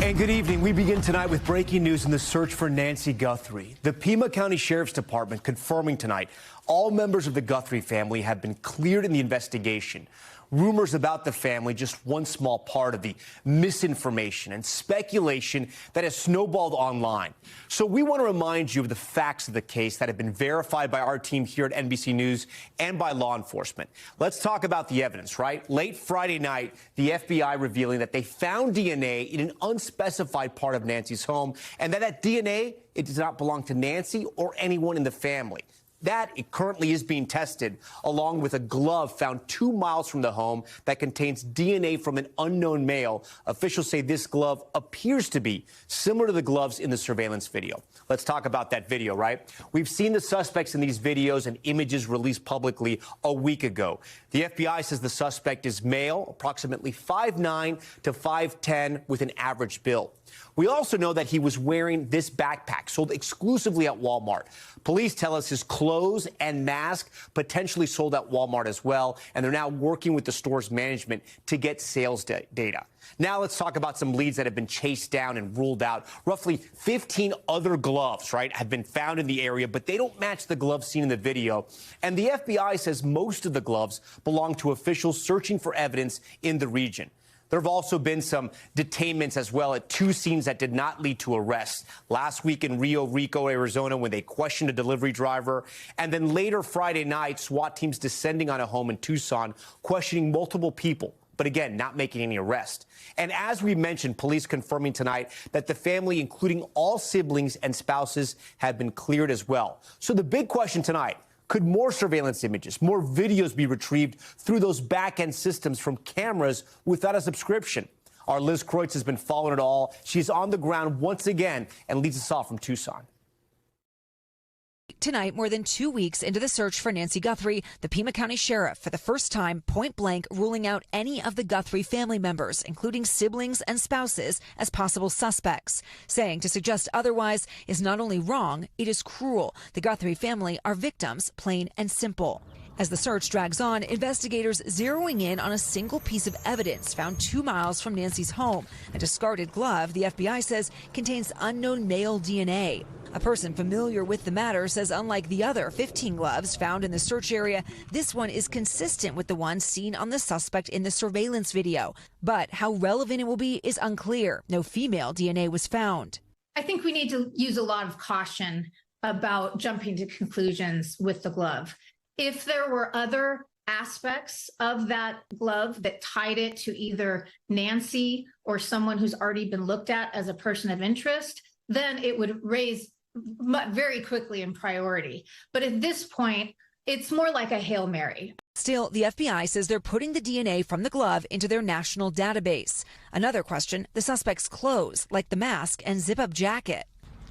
And good evening. We begin tonight with breaking news in the search for Nancy Guthrie. The Pima County Sheriff's Department confirming tonight all members of the Guthrie family have been cleared in the investigation. Rumors about the family, just one small part of the misinformation and speculation that has snowballed online. So we want to remind you of the facts of the case that have been verified by our team here at NBC News and by law enforcement. Let's talk about the evidence, right? Late Friday night, the FBI revealing that they found DNA in an unspecified part of Nancy's home, and that DNA, it does not belong to Nancy or anyone in the family. That it currently is being tested, along with a glove found 2 miles from the home that contains DNA from an unknown male. Officials say this glove appears to be similar to the gloves in the surveillance video. Let's talk about that video, right? We've seen the suspects in these videos and images released publicly a week ago. The FBI says the suspect is male, approximately 5'9" to 5'10", with an average build. We also know that he was wearing this backpack sold exclusively at Walmart. Police tell us his clothes and mask potentially sold at Walmart as well, and they're now working with the store's management to get sales data. Now let's talk about some leads that have been chased down and ruled out. Roughly 15 other gloves, right, have been found in the area, but they don't match the gloves seen in the video. And the FBI says most of the gloves belong to officials searching for evidence in the region. There have also been some detainments as well at 2 scenes that did not lead to arrests. Last week in Rio Rico, Arizona, when they questioned a delivery driver. And then later Friday night, SWAT teams descending on a home in Tucson, questioning multiple people, but again, not making any arrest. And as we mentioned, police confirming tonight that the family, including all siblings and spouses, have been cleared as well. So the big question tonight: could more surveillance images, more videos be retrieved through those back-end systems from cameras without a subscription? Our Liz Kreutz has been following it all. She's on the ground once again and leads us off from Tucson. Tonight, more than 2 weeks into the search for Nancy Guthrie, the Pima County Sheriff, for the first time, point blank, ruling out any of the Guthrie family members, including siblings and spouses, as possible suspects, saying to suggest otherwise is not only wrong, it is cruel. The Guthrie family are victims, plain and simple. As the search drags on, investigators zeroing in on a single piece of evidence found 2 miles from Nancy's home. A discarded glove, the FBI says, contains unknown male DNA. A person familiar with the matter says unlike the other 15 gloves found in the search area, this one is consistent with the one seen on the suspect in the surveillance video. But how relevant it will be is unclear. No female DNA was found. I think we need to use a lot of caution about jumping to conclusions with the glove. If there were other aspects of that glove that tied it to either Nancy or someone who's already been looked at as a person of interest, then it would raise very quickly in priority. But at this point, it's more like a Hail Mary. Still, the FBI says they're putting the DNA from the glove into their national database. Another question, the suspect's clothes, like the mask and zip-up jacket.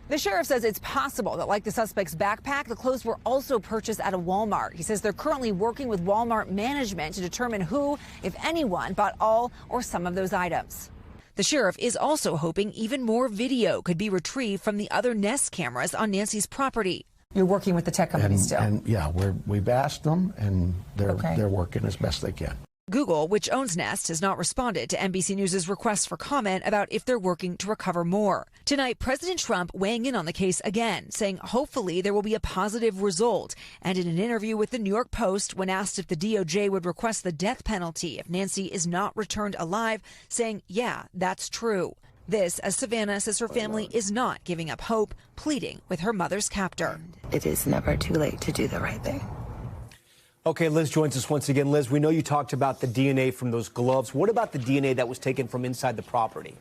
The sheriff says it's possible that, like the suspect's backpack, the clothes were also purchased at a Walmart. He says they're currently working with Walmart management to determine who, if anyone, bought all or some of those items. The sheriff is also hoping even more video could be retrieved from the other Nest cameras on Nancy's property. You're working with the tech companies still? And yeah, we've asked them, and they're working as best they can. Google, which owns Nest, has not responded to NBC News' request for comment about if they're working to recover more. Tonight, President Trump weighing in on the case again, saying hopefully there will be a positive result. And in an interview with the New York Post, when asked if the DOJ would request the death penalty if Nancy is not returned alive, saying, yeah, that's true. This, as Savannah says her family is not giving up hope, pleading with her mother's captor. It is never too late to do the right thing. Okay, Liz joins us once again. Liz, we know you talked about the DNA from those gloves. What about the DNA that was taken from inside the property?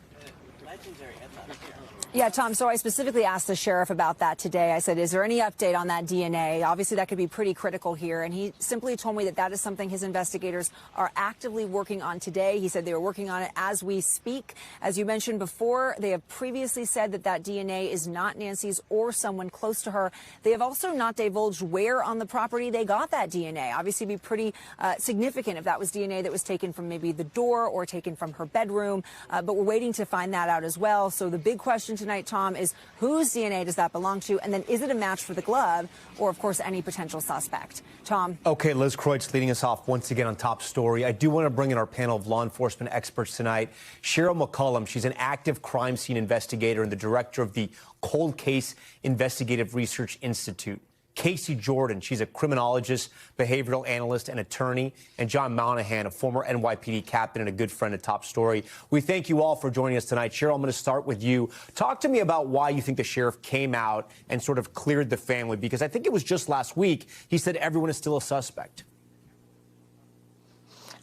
Yeah, Tom, so I specifically asked the sheriff about that today. I said, is there any update on that DNA? Obviously, that could be pretty critical here. And he simply told me that that is something his investigators are actively working on today. He said they were working on it as we speak. As you mentioned before, they have previously said that that DNA is not Nancy's or someone close to her. They have also not divulged where on the property they got that DNA. Obviously, it'd be pretty significant if that was DNA that was taken from maybe the door or taken from her bedroom. But we're waiting to find that out as well. So the big question tonight, Tom, is whose DNA does that belong to? And then is it a match for the glove or, of course, any potential suspect? Tom? Okay, Liz Kreutz leading us off once again on Top Story. I do want to bring in our panel of law enforcement experts tonight. Cheryl McCollum, she's an active crime scene investigator and the director of the Cold Case Investigative Research Institute. Casey Jordan, she's a criminologist, behavioral analyst, and attorney. And John Monahan, a former NYPD captain and a good friend of Top Story. We thank you all for joining us tonight. Cheryl, I'm going to start with you. Talk to me about why you think the sheriff came out and sort of cleared the family, because I think it was just last week he said everyone is still a suspect.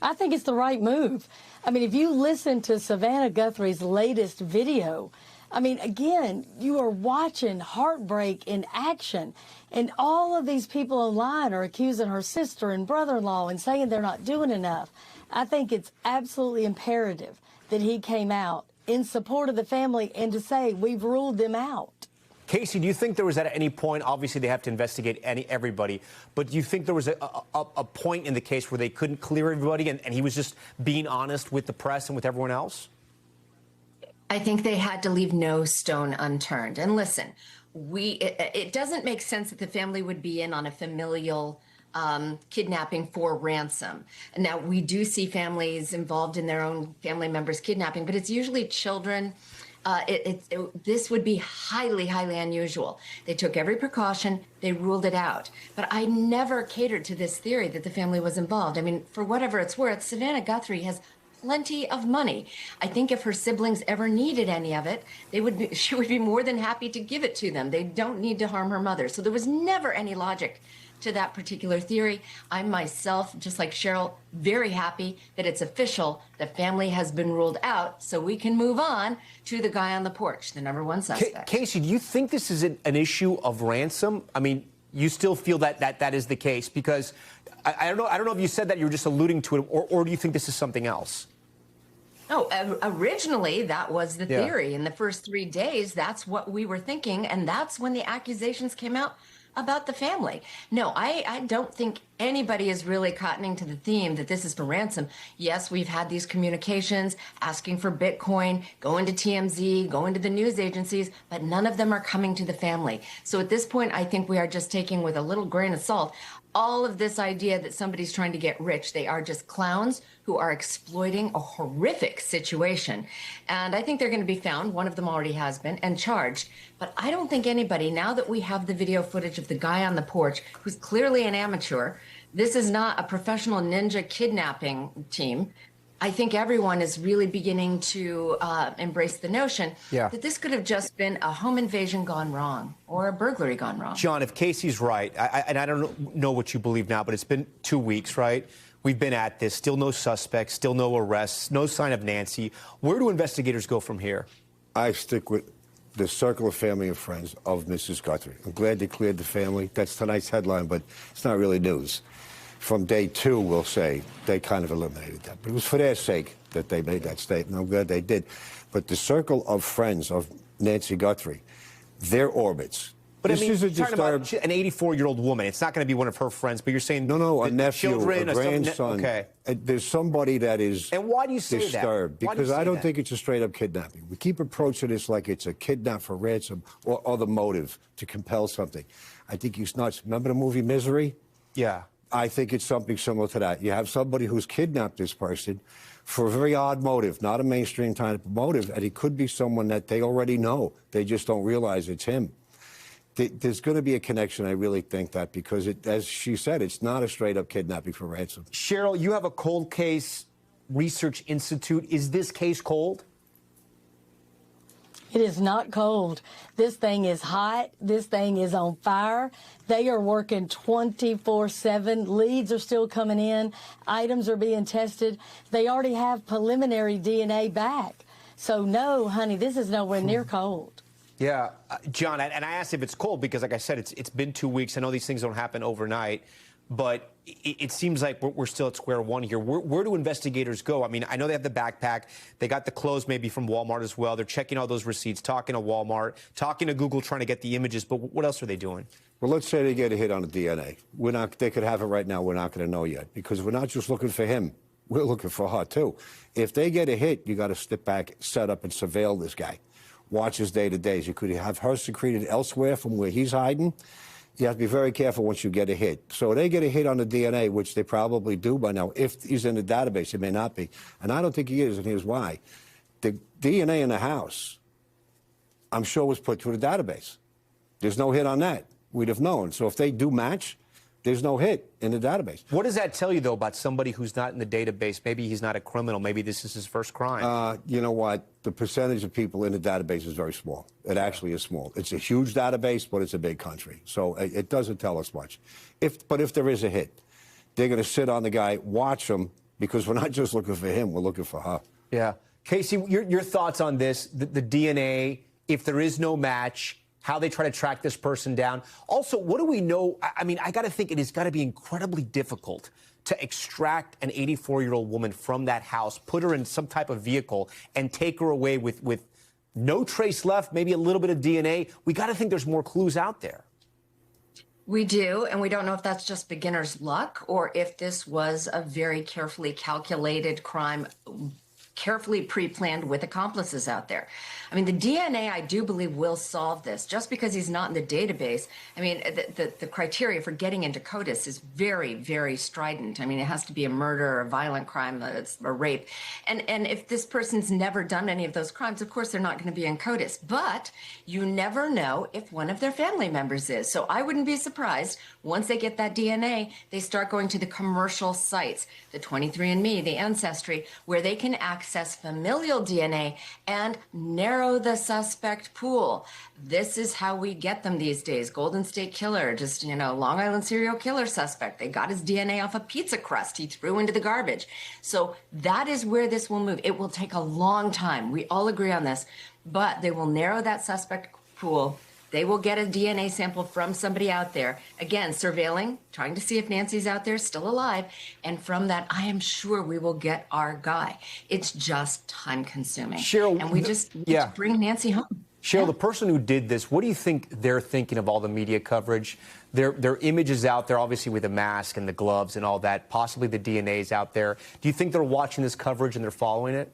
I think it's the right move. I mean, if you listen to Savannah Guthrie's latest video, I mean, again, you are watching heartbreak in action. And all of these people online are accusing her sister and brother-in-law and saying they're not doing enough. I think it's absolutely imperative that he came out in support of the family and to say we've ruled them out. Casey, do you think there was at any point, obviously they have to investigate everybody, but do you think there was a point in the case where they couldn't clear everybody and he was just being honest with the press and with everyone else? I think they had to leave no stone unturned. And listen, it doesn't make sense that the family would be in on a familial kidnapping for ransom. And now we do see families involved in their own family members kidnapping, but it's usually children. This would be highly, highly unusual. They took every precaution. They ruled it out. But I never catered to this theory that the family was involved. I mean, for whatever it's worth, Savannah Guthrie has plenty of money. I think if her siblings ever needed any of it, she would be more than happy to give it to them. They don't need to harm her mother. So there was never any logic to that particular theory. I myself, just like Cheryl, very happy that it's official. The family has been ruled out, so we can move on to the guy on the porch, the number one suspect. Casey, do you think this is an issue of ransom? I mean, you still feel that is the case? Because I don't know if you said that, you were just alluding to it, or do you think this is something else? No, originally that was the theory. In the first 3 days, that's what we were thinking, and that's when the accusations came out about the family. No, I don't think anybody is really cottoning to the theme that this is for ransom. Yes, we've had these communications asking for Bitcoin, going to TMZ, going to the news agencies, but none of them are coming to the family. So at this point, I think we are just taking with a little grain of salt all of this idea that somebody's trying to get rich. They are just clowns who are exploiting a horrific situation. And I think they're going to be found, one of them already has been, and charged. But I don't think anybody, now that we have the video footage of the guy on the porch, who's clearly an amateur, this is not a professional ninja kidnapping team. I think everyone is really beginning to embrace the notion that this could have just been a home invasion gone wrong or a burglary gone wrong. John, if Casey's right, and I don't know what you believe now, but it's been 2 weeks, right? We've been at this, still no suspects, still no arrests, no sign of Nancy. Where do investigators go from here? I stick with the circle of family and friends of Mrs. Guthrie. I'm glad they cleared the family. That's tonight's headline, but it's not really news. From day 2, we'll say, they kind of eliminated that. But it was for their sake that they made that statement. I'm glad they did. But the circle of friends of Nancy Guthrie, their orbits. But this is talking about an 84-year-old woman. It's not going to be one of her friends, but you're saying no, a nephew, children, a grandson. Okay. There's somebody that is and why do you say disturbed. That? Because I don't think it's a straight-up kidnapping. We keep approaching this like it's a kidnap for ransom or other motive to compel something. I think he's nuts. Remember the movie Misery? Yeah. I think it's something similar to that. You have somebody who's kidnapped this person for a very odd motive, not a mainstream type of motive, and it could be someone that they already know. They just don't realize it's him. There's going to be a connection, I really think that, because, as she said, it's not a straight-up kidnapping for ransom. Cheryl, you have a cold case research institute. Is this case cold? It is not cold. This thing is hot. This thing is on fire. They are working 24/7. Leads are still coming in. Items are being tested. They already have preliminary DNA back. So, no, honey, this is nowhere near cold. Yeah, John, and I asked if it's cold because, like I said, it's been 2 weeks. I know these things don't happen overnight, but it seems like we're still at square one here. Where do investigators go? I mean, I know they have the backpack. They got the clothes maybe from Walmart as well. They're checking all those receipts, talking to Walmart, talking to Google, trying to get the images. But what else are they doing? Well, let's say they get a hit on the DNA. They could have it right now. We're not going to know yet because we're not just looking for him. We're looking for her, too. If they get a hit, you got to step back, set up, and surveil this guy. watches day to day. You could have her secreted elsewhere from where he's hiding. You have to be very careful once you get a hit. So they get a hit on the DNA, which they probably do by now. If he's in the database, it may not be. And I don't think he is, and here's why. The DNA in the house, I'm sure, was put through the database. There's no hit on that. We'd have known. So if they do match, there's no hit in the database. What does that tell you, though, about somebody who's not in the database? Maybe he's not a criminal. Maybe this is his first crime. You know what? The percentage of people in the database is very small. It actually is small. It's a huge database, but it's a big country. So it doesn't tell us much. But if there is a hit, they're going to sit on the guy, watch him, because we're not just looking for him, we're looking for her. Yeah. Casey, your thoughts on this, the DNA, if there is no match, how they try to track this person down. Also, what do we know? I mean, I got to think it has got to be incredibly difficult to extract an 84-year-old woman from that house, put her in some type of vehicle, and take her away with no trace left, maybe a little bit of DNA. We got to think there's more clues out there. We do, and we don't know if that's just beginner's luck or if this was a very carefully calculated crime, carefully pre-planned with accomplices out there. I mean, the DNA, I do believe, will solve this. Just because he's not in the database, I mean, the criteria for getting into CODIS is very, very strident. I mean, it has to be a murder, a violent crime, it's a rape. And if this person's never done any of those crimes, of course, they're not going to be in CODIS. But you never know if one of their family members is. So I wouldn't be surprised once they get that DNA, they start going to the commercial sites, the 23andMe, the Ancestry, where they can access familial DNA and narrow the suspect pool. This is how we get them these days. Golden State Killer, just, Long Island serial killer suspect. They got his DNA off a pizza crust he threw into the garbage. So that is where this will move. It will take a long time. We all agree on this, but they will narrow that suspect pool. They will get a DNA sample from somebody out there. Again, surveilling, trying to see if Nancy's out there still alive. And from that, I am sure we will get our guy. It's just time consuming. Cheryl, and we just need to bring Nancy home. Cheryl, the person who did this, what do you think they're thinking of all the media coverage? Their images out there, obviously with the mask and the gloves and all that, possibly the DNA's out there. Do you think they're watching this coverage and they're following it?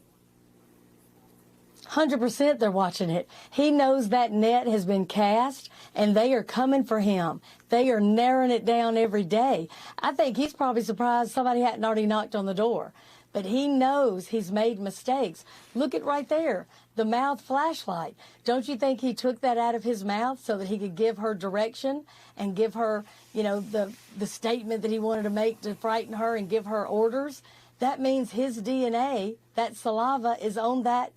100% they're watching it. He knows that net has been cast, and they are coming for him. They are narrowing it down every day. I think he's probably surprised somebody hadn't already knocked on the door. But he knows he's made mistakes. Look at right there, the mouth flashlight. Don't you think he took that out of his mouth so that he could give her direction and give her, the statement that he wanted to make to frighten her and give her orders? That means his DNA, that saliva, is on that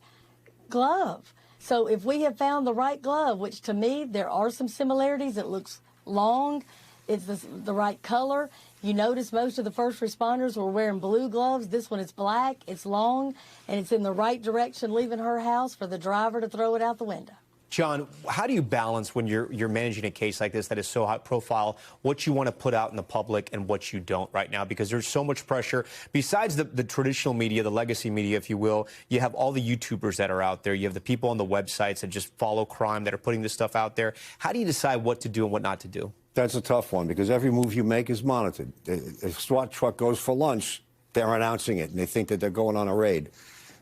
glove. So if we have found the right glove, which to me there are some similarities, it looks long, it's the right color. You notice most of the first responders were wearing blue gloves. This one is black, it's long, and it's in the right direction leaving her house for the driver to throw it out the window. John, how do you balance when you're managing a case like this that is so high profile, what you want to put out in the public and what you don't right now? Because there's so much pressure. Besides the traditional media, the legacy media, if you will, you have all the YouTubers that are out there. You have the people on the websites that just follow crime that are putting this stuff out there. How do you decide what to do and what not to do? That's a tough one because every move you make is monitored. If a SWAT truck goes for lunch, they're announcing it, and they think that they're going on a raid.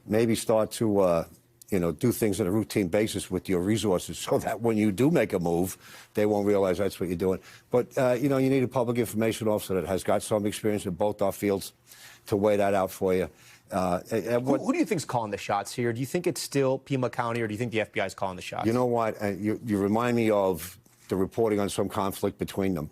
Maybe start to do things on a routine basis with your resources so that when you do make a move, they won't realize that's what you're doing. But, you need a public information officer that has got some experience in both our fields to weigh that out for you. Who do you think's calling the shots here? Do you think it's still Pima County, or do you think the FBI is calling the shots? You know what? You remind me of the reporting on some conflict between them.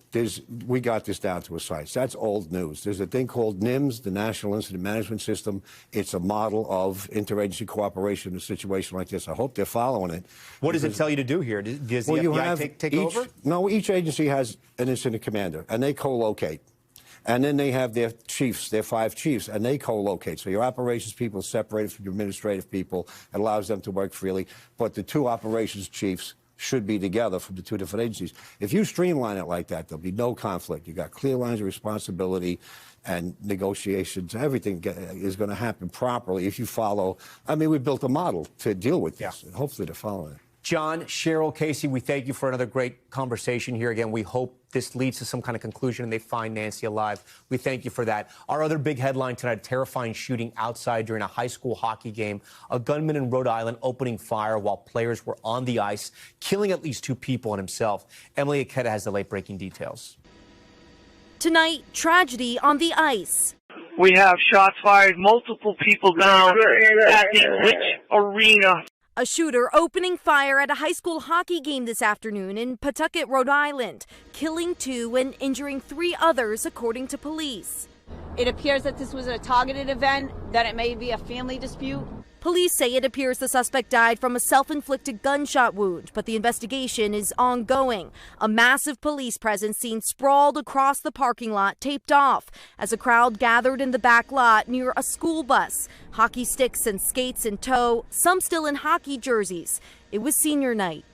We got this down to a science. That's old news. There's a thing called NIMS, the National Incident Management System. It's a model of interagency cooperation in a situation like this. I hope they're following it. What does it tell you to do here? Does the FBI take over? No, each agency has an incident commander, and they co-locate. And then they have their chiefs, their 5 chiefs, and they co-locate. So your operations people are separated from your administrative people. It allows them to work freely. But the 2 operations chiefs should be together from the 2 different agencies. If you streamline it like that, there'll be no conflict. You got clear lines of responsibility and negotiations. Everything is going to happen properly if you follow. I mean, we built a model to deal with this, and hopefully they're following it. John, Cheryl, Casey, we thank you for another great conversation here. Again, we hope this leads to some kind of conclusion and they find Nancy alive. We thank you for that. Our other big headline tonight, a terrifying shooting outside during a high school hockey game. A gunman in Rhode Island opening fire while players were on the ice, killing at least 2 people and himself. Emily Aketa has the late-breaking details. Tonight, tragedy on the ice. We have shots fired, multiple people down at the Rich Arena. A shooter opening fire at a high school hockey game this afternoon in Pawtucket, Rhode Island, killing 2 and injuring 3 others, according to police. It appears that this was a targeted event, that it may be a family dispute. Police say it appears the suspect died from a self-inflicted gunshot wound, but the investigation is ongoing. A massive police presence seen sprawled across the parking lot, taped off, as a crowd gathered in the back lot near a school bus. Hockey sticks and skates in tow, some still in hockey jerseys. It was senior night.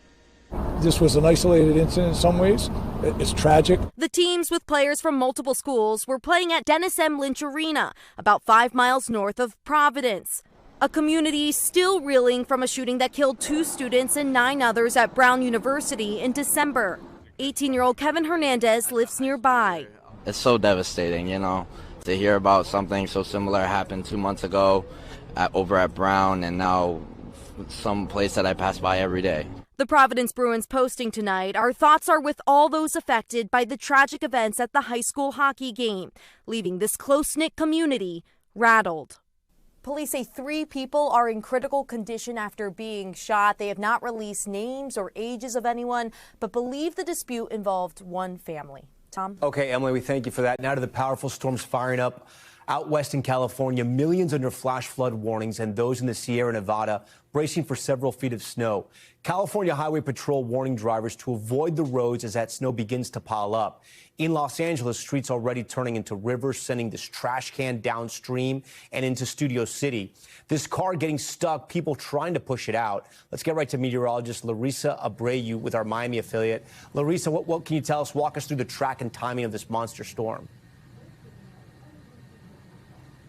This was an isolated incident in some ways. It's tragic. The teams with players from multiple schools were playing at Dennis M. Lynch Arena, about 5 miles north of Providence. A community still reeling from a shooting that killed 2 students and 9 others at Brown University in December. 18-year-old Kevin Hernandez lives nearby. It's so devastating, you know, to hear about something so similar happened 2 months ago over at Brown, and now some place that I pass by every day. The Providence Bruins posting tonight, our thoughts are with all those affected by the tragic events at the high school hockey game, leaving this close-knit community rattled. Police say 3 people are in critical condition after being shot. They have not released names or ages of anyone, but believe the dispute involved one family. Tom? Okay, Emily, we thank you for that. Now to the powerful storms firing up out west in California, millions under flash flood warnings, and those in the Sierra Nevada bracing for several feet of snow. California Highway Patrol warning drivers to avoid the roads as that snow begins to pile up. In Los Angeles, streets already turning into rivers, sending this trash can downstream and into Studio City. This car getting stuck, people trying to push it out. Let's get right to meteorologist Larissa Abreu with our Miami affiliate. Larissa, what can you tell us? Walk us through the track and timing of this monster storm.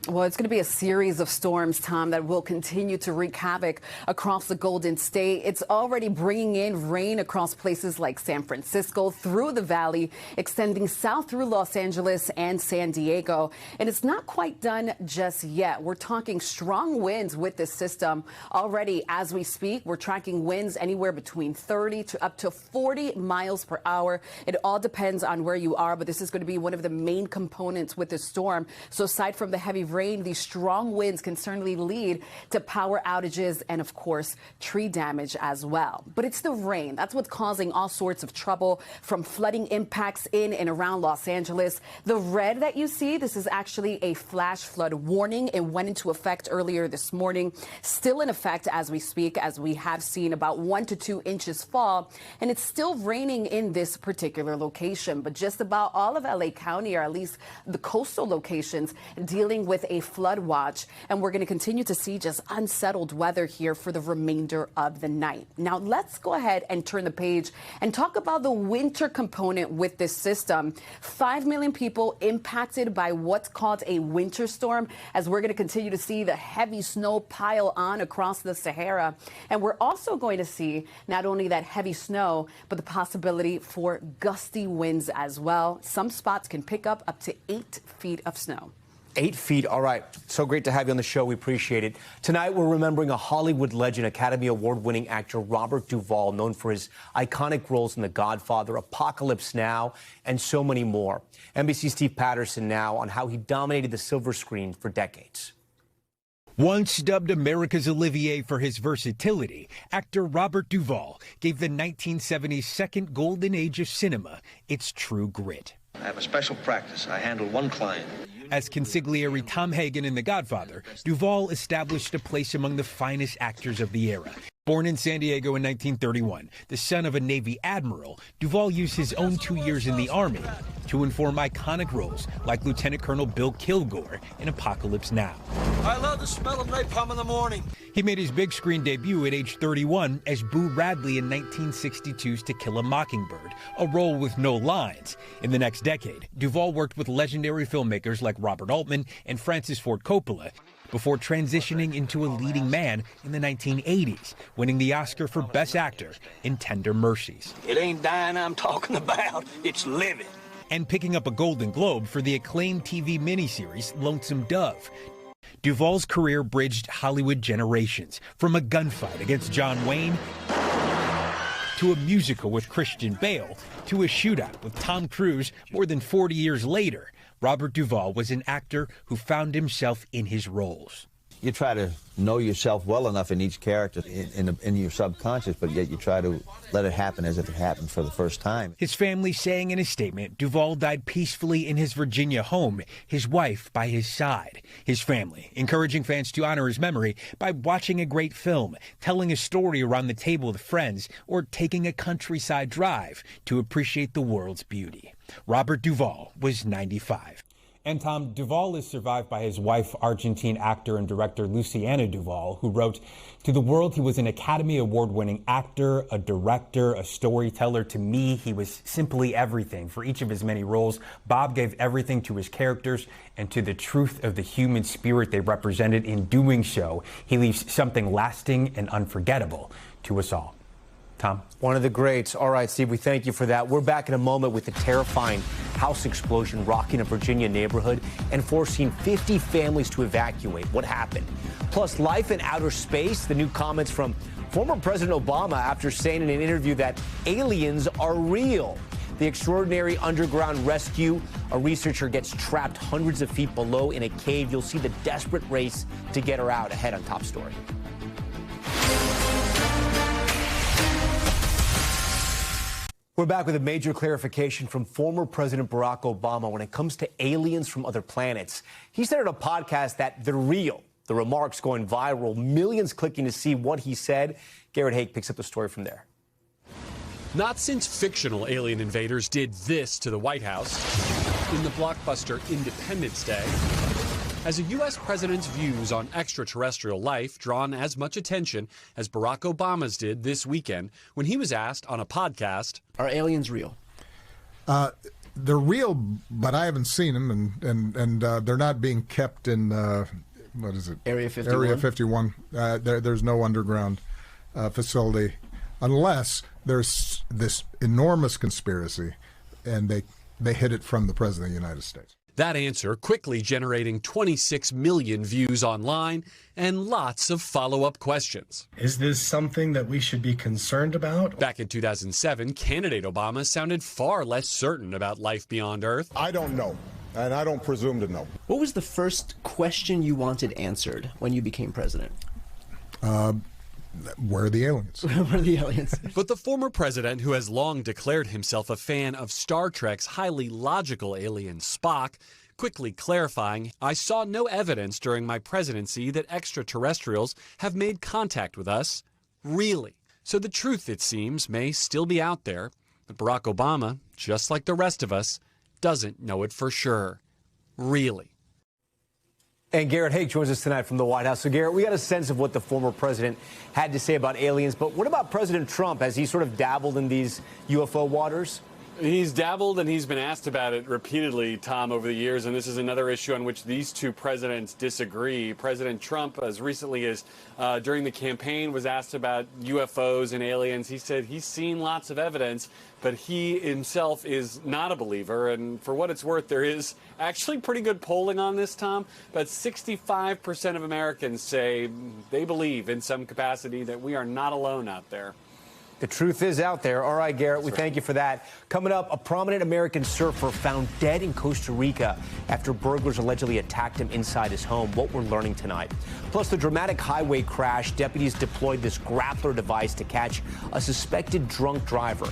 Well, it's going to be a series of storms, Tom, that will continue to wreak havoc across the Golden State. It's already bringing in rain across places like San Francisco, through the valley, extending south through Los Angeles and San Diego. And it's not quite done just yet. We're talking strong winds with this system. Already, as we speak, we're tracking winds anywhere between 30 to up to 40 miles per hour. It all depends on where you are, but this is going to be one of the main components with this storm. So aside from the heavy rain, these strong winds can certainly lead to power outages and, of course, tree damage as well. But it's the rain. That's what's causing all sorts of trouble, from flooding impacts in and around Los Angeles. The red that you see, this is actually a flash flood warning. It went into effect earlier this morning, still in effect as we speak, as we have seen about 1 to 2 inches fall. And it's still raining in this particular location. But just about all of LA County, or at least the coastal locations, dealing with a flood watch, and we're going to continue to see just unsettled weather here for the remainder of the night. Now, let's go ahead and turn the page and talk about the winter component with this system. 5 million people impacted by what's called a winter storm, as we're going to continue to see the heavy snow pile on across the Sahara. And we're also going to see not only that heavy snow, but the possibility for gusty winds as well. Some spots can pick up to 8 feet of snow. 8 feet. All right. So great to have you on the show. We appreciate it. Tonight, we're remembering a Hollywood legend, Academy Award-winning actor Robert Duvall, known for his iconic roles in The Godfather, Apocalypse Now, and so many more. NBC's Steve Patterson now on how he dominated the silver screen for decades. Once dubbed America's Olivier for his versatility, actor Robert Duvall gave the 1970s second golden age of cinema its true grit. I have a special practice. I handle one client. As consigliere Tom Hagen in The Godfather, Duvall established a place among the finest actors of the era. Born in San Diego in 1931, the son of a Navy admiral, Duvall used his own 2 years in the Army to inform iconic roles like Lieutenant Colonel Bill Kilgore in Apocalypse Now. I love the smell of napalm in the morning. He made his big screen debut at age 31 as Boo Radley in 1962's To Kill a Mockingbird, a role with no lines. In the next decade, Duvall worked with legendary filmmakers like Robert Altman and Francis Ford Coppola, before transitioning into a leading man in the 1980s, winning the Oscar for Best Actor in Tender Mercies. It ain't dying I'm talking about, it's living. And picking up a Golden Globe for the acclaimed TV miniseries Lonesome Dove. Duvall's career bridged Hollywood generations, from a gunfight against John Wayne to a musical with Christian Bale to a shootout with Tom Cruise more than 40 years later. Robert Duvall was an actor who found himself in his roles. You try to know yourself well enough in each character in your subconscious, but yet you try to let it happen as if it happened for the first time. His family saying in a statement, Duvall died peacefully in his Virginia home, his wife by his side. His family encouraging fans to honor his memory by watching a great film, telling a story around the table with friends, or taking a countryside drive to appreciate the world's beauty. Robert Duvall was 95. And Tom, Duvall is survived by his wife, Argentine actor and director Luciana Duvall, who wrote, "To the world, he was an Academy Award-winning actor, a director, a storyteller. To me, he was simply everything. For each of his many roles, Bob gave everything to his characters and to the truth of the human spirit they represented. In doing so, he leaves something lasting and unforgettable to us all." Tom? One of the greats. All right, Steve, we thank you for that. We're back in a moment with the terrifying house explosion rocking a Virginia neighborhood and forcing 50 families to evacuate. What happened? Plus, life in outer space, the new comments from former President Obama after saying in an interview that aliens are real. The extraordinary underground rescue. A researcher gets trapped hundreds of feet below in a cave. You'll see the desperate race to get her out. Ahead on Top Story. We're back with a major clarification from former President Barack Obama when it comes to aliens from other planets. He said on a podcast that they're real. The remarks going viral, millions clicking to see what he said. Garrett Haake picks up the story from there. Not since fictional alien invaders did this to the White House in the blockbuster Independence Day has a U.S. president's views on extraterrestrial life drawn as much attention as Barack Obama's did this weekend when he was asked on a podcast, "Are aliens real?" They're real, but I haven't seen them, and they're not being kept in, what is it? Area 51? Area 51. There's no underground facility unless there's this enormous conspiracy, and they hid it from the President of the United States. That answer quickly generating 26 million views online and lots of follow-up questions. Is this something that we should be concerned about? Back in 2007, candidate Obama sounded far less certain about life beyond Earth. I don't know, and I don't presume to know. What was the first question you wanted answered when you became president? Where are the aliens? Where are the aliens? But the former president, who has long declared himself a fan of Star Trek's highly logical alien Spock, quickly clarifying, "I saw no evidence during my presidency that extraterrestrials have made contact with us." Really? So the truth, it seems, may still be out there, but Barack Obama, just like the rest of us, doesn't know it for sure. Really. And Garrett Haake joins us tonight from the White House. So, Garrett, we got a sense of what the former president had to say about aliens, but what about President Trump? Has he sort of dabbled in these UFO waters? He's dabbled, and he's been asked about it repeatedly, Tom, over the years, and this is another issue on which these two presidents disagree. President Trump, as recently as during the campaign, was asked about UFOs and aliens. He said he's seen lots of evidence, but he himself is not a believer, and for what it's worth, there is actually pretty good polling on this, Tom, but 65% of Americans say they believe in some capacity that we are not alone out there. The truth is out there. All right, Garrett, we thank you for that. Coming up, a prominent American surfer found dead in Costa Rica after burglars allegedly attacked him inside his home. What we're learning tonight. Plus, the dramatic highway crash. Deputies deployed this grappler device to catch a suspected drunk driver.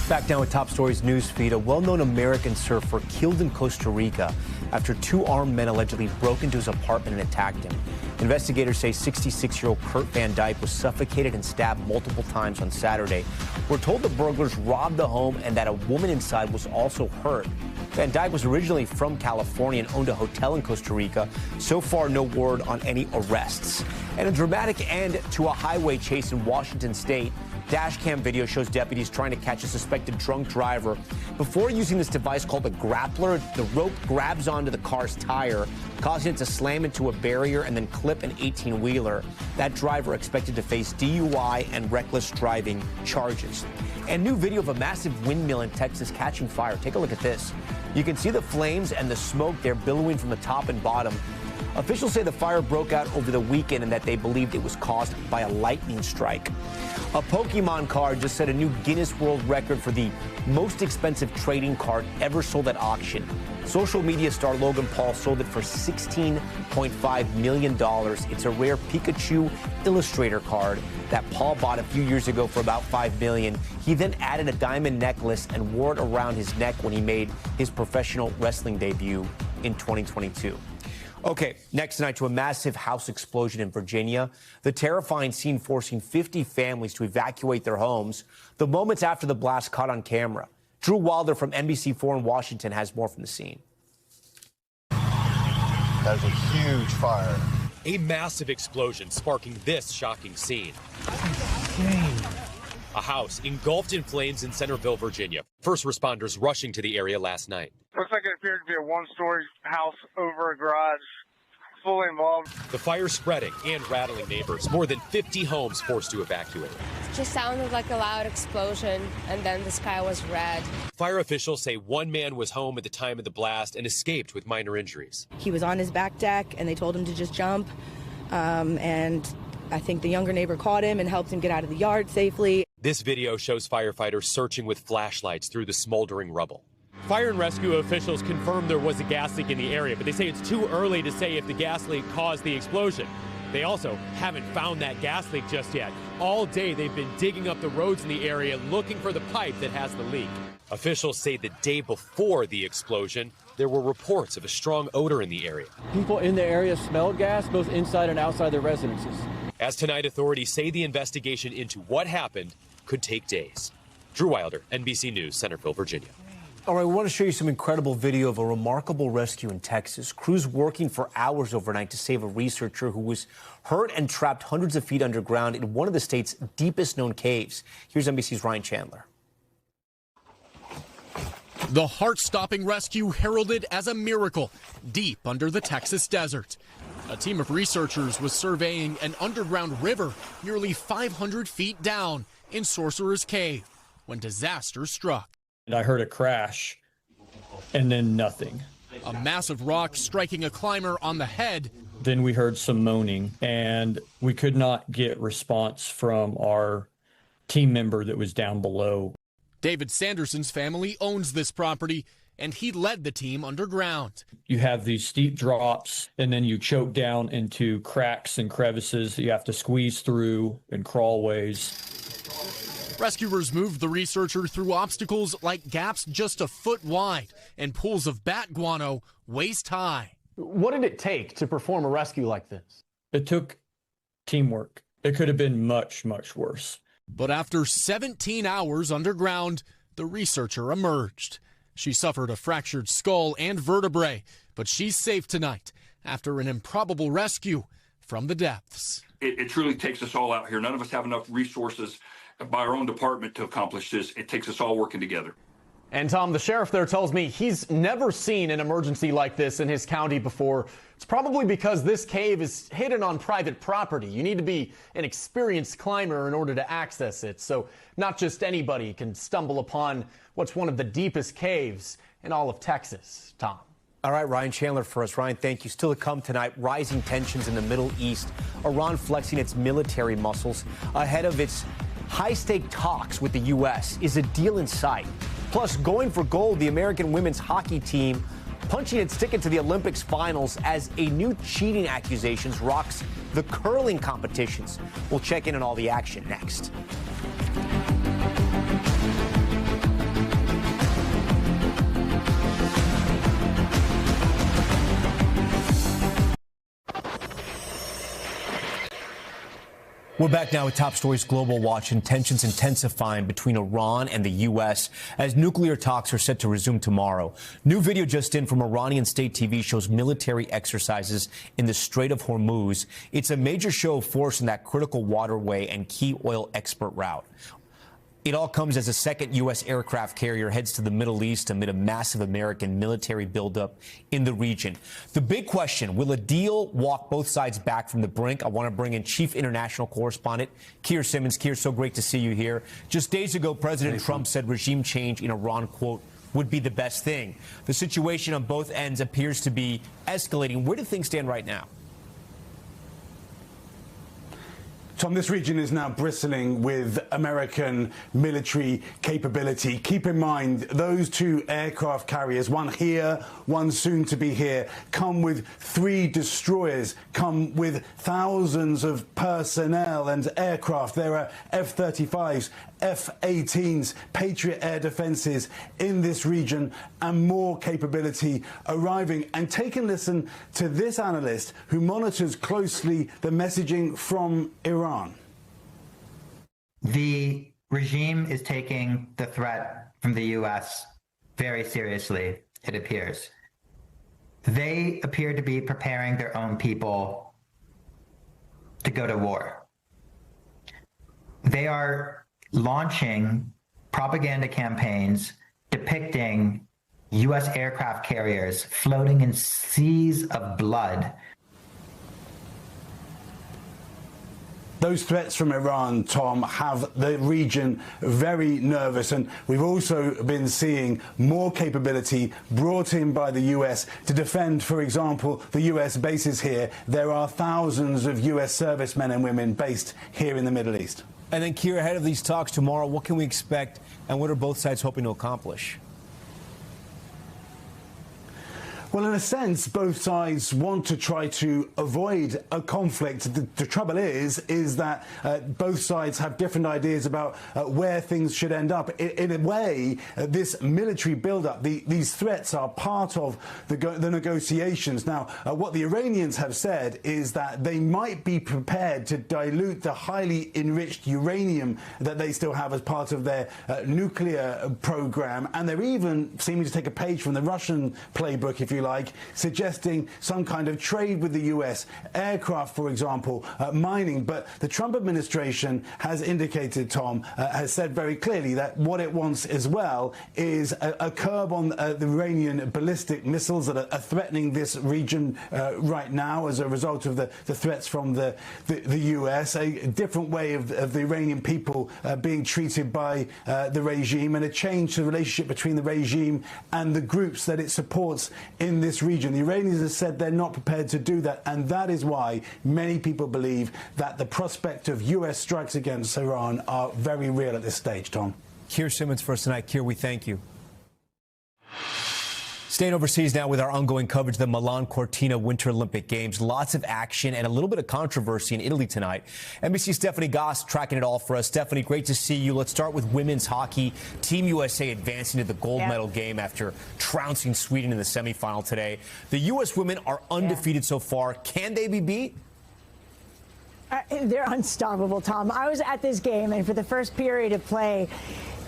Back down with Top Stories news feed. A well-known American surfer killed in Costa Rica after two armed men allegedly broke into his apartment and attacked him. Investigators say 66-year-old Kurt Van Dyke was suffocated and stabbed multiple times on Saturday. We're told the burglars robbed the home and that a woman inside was also hurt. Van Dyke was originally from California and owned a hotel in Costa Rica. So far, no word on any arrests. And a dramatic end to a highway chase in Washington state. Dash cam video shows deputies trying to catch a suspected drunk driver. Before using this device called a grappler, the rope grabs onto the car's tire, causing it to slam into a barrier and then clip an 18-wheeler. That driver expected to face DUI and reckless driving charges. And new video of a massive windmill in Texas catching fire. Take a look at this. You can see the flames and the smoke there billowing from the top and bottom. Officials say the fire broke out over the weekend and that they believed it was caused by a lightning strike. A Pokemon card just set a new Guinness World Record for the most expensive trading card ever sold at auction. Social media star Logan Paul sold it for $16.5 million. It's a rare Pikachu Illustrator card that Paul bought a few years ago for about $5 million. He then added a diamond necklace and wore it around his neck when he made his professional wrestling debut in 2022. Okay, next tonight to a massive house explosion in Virginia. The terrifying scene forcing 50 families to evacuate their homes. The moments after the blast caught on camera. Drew Wilder from NBC4 in Washington has more from the scene. That was a huge fire. A massive explosion sparking this shocking scene. A house engulfed in flames in Centerville, Virginia. First responders rushing to the area last night. Looks like it appeared to be a one-story house over a garage, fully involved. The fire spreading and rattling neighbors. More than 50 homes forced to evacuate. It just sounded like a loud explosion, and then the sky was red. Fire officials say one man was home at the time of the blast and escaped with minor injuries. He was on his back deck, and they told him to just jump, and I think the younger neighbor caught him and helped him get out of the yard safely. This video shows firefighters searching with flashlights through the smoldering rubble. Fire and rescue officials confirmed there was a gas leak in the area, but they say it's too early to say if the gas leak caused the explosion. They also haven't found that gas leak just yet. All day they've been digging up the roads in the area looking for the pipe that has the leak. Officials say the day before the explosion, there were reports of a strong odor in the area. People in the area smelled gas both inside and outside their residences. As tonight, authorities say the investigation into what happened could take days. Drew Wilder, NBC News, Centerville, Virginia. All right, we want to show you some incredible video of a remarkable rescue in Texas. Crews working for hours overnight to save a researcher who was hurt and trapped hundreds of feet underground in one of the state's deepest known caves. Here's NBC's Ryan Chandler. The heart-stopping rescue heralded as a miracle deep under the Texas desert. A team of researchers was surveying an underground river nearly 500 feet down in Sorcerer's Cave when disaster struck. And I heard a crash and then nothing. A massive rock striking a climber on the head. Then we heard some moaning and we could not get response from our team member that was down below. David Sanderson's family owns this property and he led the team underground. You have these steep drops and then you choke down into cracks and crevices that you have to squeeze through and crawlways. Rescuers moved the researcher through obstacles like gaps just a foot wide and pools of bat guano waist high. What did it take to perform a rescue like this? It took teamwork. It could have been much, much worse. But after 17 hours underground, the researcher emerged. She suffered a fractured skull and vertebrae, but she's safe tonight after an improbable rescue from the depths. It truly takes us all out here. None of us have enough resources by our own department to accomplish this. It takes us all working together. And Tom, the sheriff there tells me he's never seen an emergency like this in his county before. It's probably because this cave is hidden on private property. You need to be an experienced climber in order to access it. So not just anybody can stumble upon what's one of the deepest caves in all of Texas. Tom. All right, Ryan Chandler for us. Ryan, thank you. Still to come tonight, rising tensions in the Middle East. Iran flexing its military muscles ahead of its high-stake talks with the U.S. Is a deal in sight? Plus, going for gold, the American women's hockey team punching its ticket to the Olympics finals as a new cheating accusations rocks the curling competitions. We'll check in on all the action next. We're back now with Top Stories Global Watch, and tensions intensifying between Iran and the U.S. as nuclear talks are set to resume tomorrow. New video just in from Iranian state TV shows military exercises in the Strait of Hormuz. It's a major show of force in that critical waterway and key oil export route. It all comes as a second U.S. aircraft carrier heads to the Middle East amid a massive American military buildup in the region. The big question, will a deal walk both sides back from the brink? I want to bring in Chief International Correspondent Keir Simmons. Keir, so great to see you here. Just days ago, President Trump said regime change in Iran, quote, would be the best thing. The situation on both ends appears to be escalating. Where do things stand right now? Tom, this region is now bristling with American military capability. Keep in mind, those two aircraft carriers, one here, one soon to be here, come with 3 destroyers, come with thousands of personnel and aircraft. There are F-35s, F-18s, Patriot air defenses in this region, and more capability arriving. And take a listen to this analyst who monitors closely the messaging from Iran. The regime is taking the threat from the U.S. very seriously, it appears. They appear to be preparing their own people to go to war. They are launching propaganda campaigns depicting U.S. aircraft carriers floating in seas of blood. Those threats from Iran, Tom, have the region very nervous, and we've also been seeing more capability brought in by the U.S. to defend, for example, the U.S. bases here. There are thousands of U.S. servicemen and women based here in the Middle East. And then, Keir, ahead of these talks tomorrow, what can we expect, and what are both sides hoping to accomplish? Well, in a sense, both sides want to try to avoid a conflict. The trouble is that both sides have different ideas about where things should end up. In a way, this military buildup, these threats are part of the negotiations. Now, what the Iranians have said is that they might be prepared to dilute the highly enriched uranium that they still have as part of their nuclear program. And they're even seeming to take a page from the Russian playbook, if you like, suggesting some kind of trade with the U.S., aircraft, for example, mining. But the Trump administration has indicated, Tom, has said very clearly that what it wants as well is a curb on the Iranian ballistic missiles that are threatening this region right now as a result of the threats from the U.S., a different way of the Iranian people being treated by the regime, and a change to the relationship between the regime and the groups that it supports in this region. The Iranians have said they're not prepared to do that, and that is why many people believe that the prospect of U.S. strikes against Iran are very real at this stage, Tom. Keir Simmons for us tonight. Keir, we thank you. Staying overseas now with our ongoing coverage of the Milan Cortina Winter Olympic Games. Lots of action and a little bit of controversy in Italy tonight. NBC's Stephanie Goss tracking it all for us. Stephanie, great to see you. Let's start with women's hockey. Team USA advancing to the gold medal game after trouncing Sweden in the semifinal today. The U.S. women are undefeated so far. Can they be beat? They're unstoppable, Tom. I was at this game, and for the first period of play,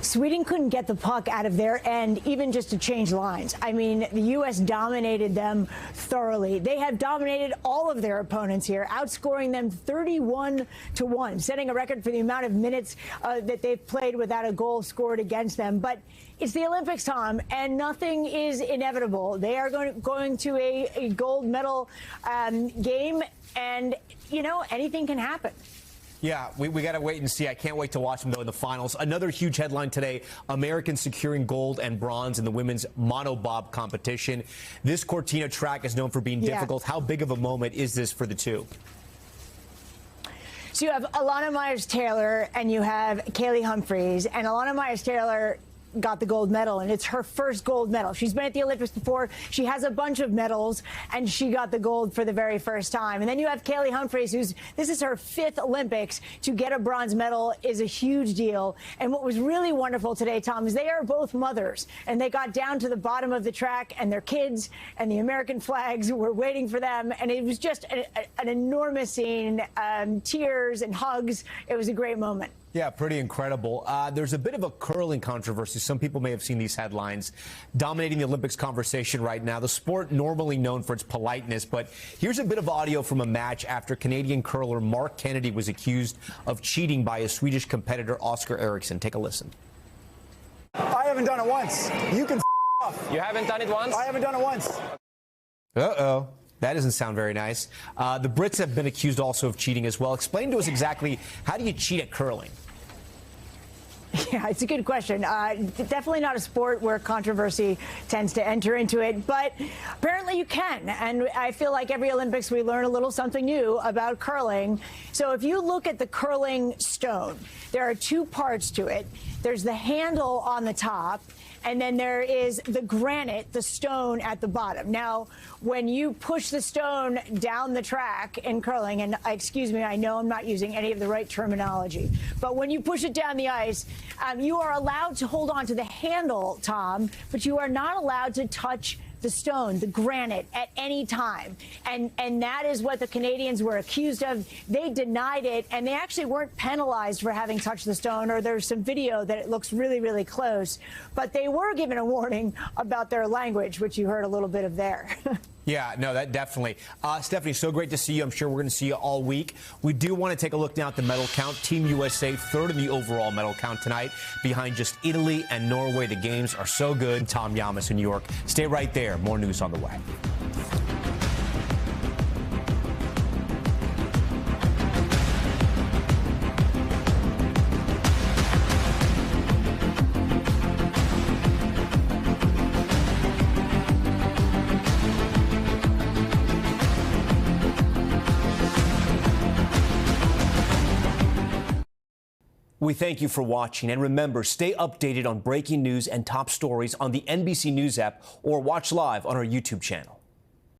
Sweden couldn't get the puck out of their end, even just to change lines. I mean, the U.S. dominated them thoroughly. They have dominated all of their opponents here, outscoring them 31-1, setting a record for the amount of minutes that they've played without a goal scored against them. But it's the Olympics, Tom, and nothing is inevitable. They are going to a gold medal game, and, you know, anything can happen. Yeah, we got to wait and see. I can't wait to watch them, though, in the finals. Another huge headline today, Americans securing gold and bronze in the women's monobob competition. This Cortina track is known for being difficult. How big of a moment is this for the two? So you have Alana Myers-Taylor and you have Kaylee Humphreys. And Alana Myers-Taylor got the gold medal, and it's her first gold medal. She's been at the Olympics before. She has a bunch of medals, and she got the gold for the very first time. And then you have Kaylee Humphreys, this is her 5th Olympics. To get a bronze medal is a huge deal. And what was really wonderful today, Tom, is they are both mothers, and they got down to the bottom of the track, and their kids and the American flags were waiting for them. And it was just an enormous scene, tears and hugs. It was a great moment. Yeah, pretty incredible. There's a bit of a curling controversy. Some people may have seen these headlines dominating the Olympics conversation right now. The sport normally known for its politeness, but here's a bit of audio from a match after Canadian curler Mark Kennedy was accused of cheating by his Swedish competitor Oscar Eriksson. Take a listen. I haven't done it once. You can off. You haven't done it once? I haven't done it once. Uh-oh. That doesn't sound very nice. The Brits have been accused also of cheating as well. Explain to us exactly, how do you cheat at curling? Yeah, it's a good question. Definitely not a sport where controversy tends to enter into it, but apparently you can. And I feel like every Olympics we learn a little something new about curling. So if you look at the curling stone, there are 2 parts to it. There's the handle on the top, and then there is the granite, the stone at the bottom. Now, when you push the stone down the track in curling, and excuse me, I know I'm not using any of the right terminology, but when you push it down the ice, you are allowed to hold on to the handle, Tom, but you are not allowed to touch the stone, the granite, at any time. And that is what the Canadians were accused of. They denied it, and they actually weren't penalized for having touched the stone, or there's some video that it looks really, really close. But they were given a warning about their language, which you heard a little bit of there. Yeah, no, that definitely. Stephanie, so great to see you. I'm sure we're going to see you all week. We do want to take a look now at the medal count. Team USA 3rd in the overall medal count tonight, behind just Italy and Norway. The games are so good. Tom Llamas in New York. Stay right there. More news on the way. We thank you for watching, and remember, stay updated on breaking news and top stories on the NBC News app, or watch live on our YouTube channel.